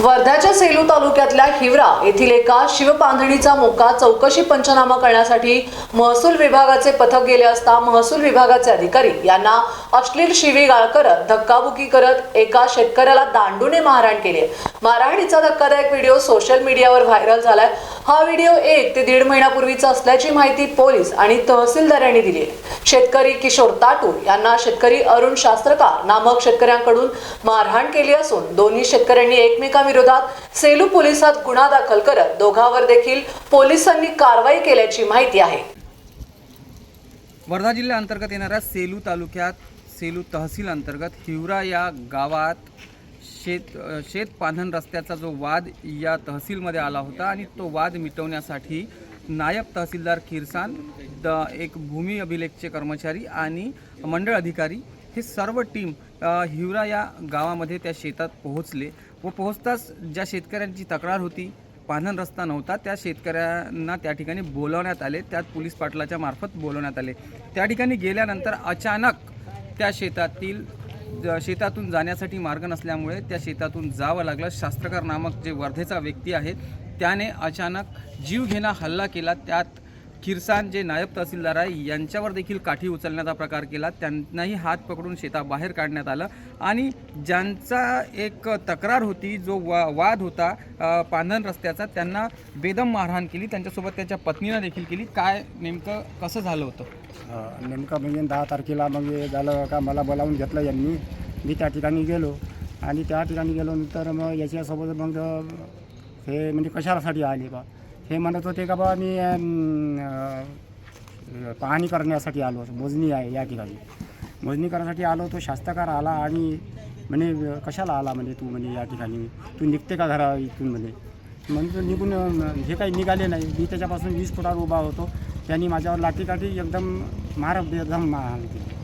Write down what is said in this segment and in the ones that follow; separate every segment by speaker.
Speaker 1: वर्ध्याच्या सेलू तालुक्यातल्या हिवरा येथील एका शिवबांधणीचा मोका चौकशी पंचनामा करण्यासाठी महसूल विभागाचे पथक गेले असता महसूल विभागाचे अधिकारी यांना अश्लील शिवीगाळ करत धक्काबुक्की करत एका शेतकऱ्याला दांडूने मारहाण केली। मारहाणीचा धक्कादायक व्हिडिओ सोशल मीडियावर व्हायरल झालाय। हा व्हिडिओ 1 ते 1.5 महिन्यापूर्वीचा असल्याची माहिती पोलीस आणि तहसीलदारांनी दिली आहे। शेतकरी किशोर ताटू यांना शेतकरी अरुण शास्त्रकार नामक शेतकऱ्यांकडून मारहाण केली असून दोन्ही शेतकऱ्यांनी एकमेकांविरोधात सेलू पोलिसात गुन्हा दाखल करत दोघांवर देखील पोलिसांनी कारवाई केल्याची माहिती आहे।
Speaker 2: वर्धा जिल्हा अंतर्गत येणाऱ्या सेलू तालुक्यात सेलू तहसील अंतर्गत हिवरा या गावात शेत पांधन रस्त्याचा जो वाद या तहसीलमध्ये आला होता आणि तो वाद मिटवण्यासाठी नायब तहसीलदार किरसान एक भूमी अभिलेखचे कर्मचारी आणि मंडळ अधिकारी हे सर्व टीम हिवरा या गावामध्ये त्या शेतात पोहोचले व पोहोचताच ज्या शेतकऱ्यांची तक्रार होती पांधन रस्ता नव्हता त्या शेतकऱ्यांना त्या ठिकाणी बोलवण्यात आले। त्यात पोलीस पाटलाच्या मार्फत बोलवण्यात आले। त्या ठिकाणी गेल्यानंतर अचानक त्या शेतातून जाण्यासाठी मार्ग नसल्यामुळे त्या शेतातून जावं लागलं। शास्त्रकार नामक जे वर्धेचा व्यक्ती आहे त्याने अचानक जीवघेणा हल्ला केला। त्यात किरसान जे नायब तहसीलदार आहे यांच्यावर देखील काठी उचलण्याचा प्रकार केला। त्यांनाही हात पकडून शेताबाहेर काढण्यात आलं आणि ज्यांचा एक तक्रार होती जो वाद होता पांधन रस्त्याचा त्यांना बेदम मारहाण केली। त्यांच्यासोबत त्याच्या पत्नीनं देखील केली। काय नेमकं कसं झालं होतं?
Speaker 3: नेमकं म्हणजे 10 तारखेला मग झालं का मला बोलावून घेतलं यांनी। मी त्या ठिकाणी गेलो आणि त्या ठिकाणी गेल्यानंतर मग याच्यासोबत मग हे म्हणजे कशासाठी आले बा हे म्हणत होते का बा मी पाहणी करण्यासाठी आलो, मोजणी आहे या ठिकाणी मोजणी करण्यासाठी आलो। तो शास्त्रकार आला आणि म्हणे कशाला आला म्हणे तू म्हणे या ठिकाणी तू निघते का घरा इथून म्हणे म्हणजे निघून हे काही निघाले नाही। मी त्याच्यापासून 20 फुटावर उभा होतो। त्यांनी माझ्यावर लाठीकाठी एकदम बेदम मारहाण केली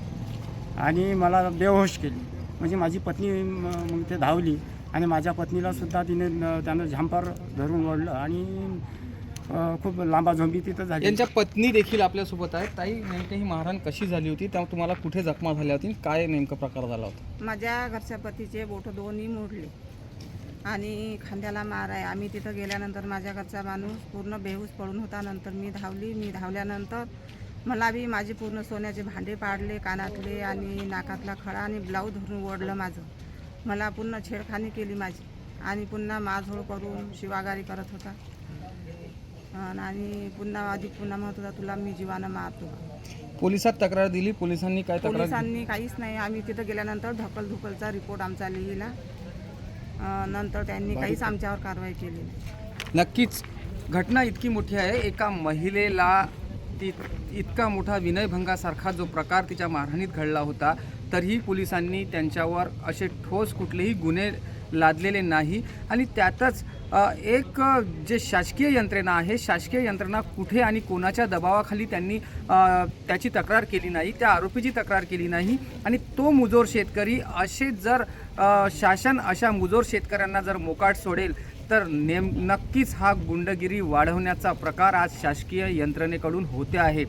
Speaker 3: आणि मला बेहोश केली। म्हणजे माझी पत्नी मग ते धावली आणि माझ्या पत्नीलासुद्धा त्यानं झांपार धरून ओढलं आणि खूप लांबाझोंबी तिथं झाली।
Speaker 2: यांच्या पत्नी देखील आपल्यासोबत आहेत। ताई, नेमकी ही मारहाण कशी झाली होती? तेव्हा तुम्हाला कुठे जखमा झाल्या होती? काय नेमका प्रकार झाला होता?
Speaker 4: माझ्या घरच्या पतीचे बोट दोन्ही मोडले आणि खांद्याला मार आहे। आम्ही तिथं गेल्यानंतर माझ्या घरचा माणूस पूर्ण बेहोश पडून होता। नंतर मी धावल्यानंतर मला बी माझे पूर्ण सोन्याचे भांडे पाडले, कानातले आणि नाकातला खडा आणि ब्लाऊज धरून ओढलं माझं। मला पूर्ण छेडखानी केली माझी आणि पुन्हा मारझोड करून शिवागारी करत होता आणि पुन्हा म्हणत होता तुला मी जीवानं मारतो।
Speaker 2: पोलिसात तक्रार दिली? पोलिसांनी काय तक्रार?
Speaker 4: पोलिसांनी काहीच नाही। आम्ही तिथं गेल्यानंतर ढकलधुकलचा रिपोर्ट आमचा लिहिला, नंतर त्यांनी काहीच आमच्यावर कारवाई केली नाही।
Speaker 2: नक्कीच घटना इतकी मोठी आहे, एका महिलेला इतका मोठा विनयभंगासारखा जो प्रकार तिच्या मारहाणीत घडला होता तरीही पोलिसांनी त्यांच्यावर असे ठोस कुठलेही गुन्हे लादलेले नाही आणि त्यातच एक जे शासकीय यंत्रणा आहे शासकीय यंत्रणा कुठे आणि कोणाच्या दबावाखाली त्यांनी त्याची तक्रार केली नाही, त्या आरोपीची तक्रार केली नाही आणि तो मुजोर शेतकरी असे जर शासन अशा मुजोर शेतकऱ्यांना जर मोकाट सोडेल तर नक्कीच हा गुंडगिरी वाढवण्याचा प्रकार आज शासकीय यंत्रणेकडून होते आहे।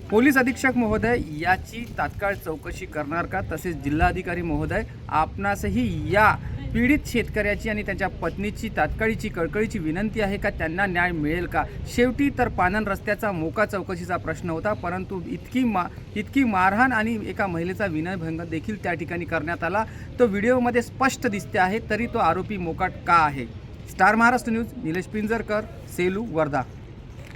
Speaker 2: पोलीस अधीक्षक महोदय याची तात्काळ चौकशी करणार का? तसेच जिल्हाधिकारी महोदय आपणासही या पीडित शेतकऱ्याची आणि त्यांच्या पत्नीची तात्काळीची कळकळीची विनंती आहे का त्यांना न्याय मिळेल का? शेवटी तर पांधन रस्त्याचा मोका चौकशीचा प्रश्न होता, परंतु इतकी मारहाण आणि एका महिलेचा विनयभंग देखील त्या ठिकाणी करण्यात आला। तो व्हिडिओमध्ये स्पष्ट दिसते आहे, तरी तो आरोपी मोकाट का आहे? Star Maharashtra news, Nilesh Pinjarkar, Selu, Wardha.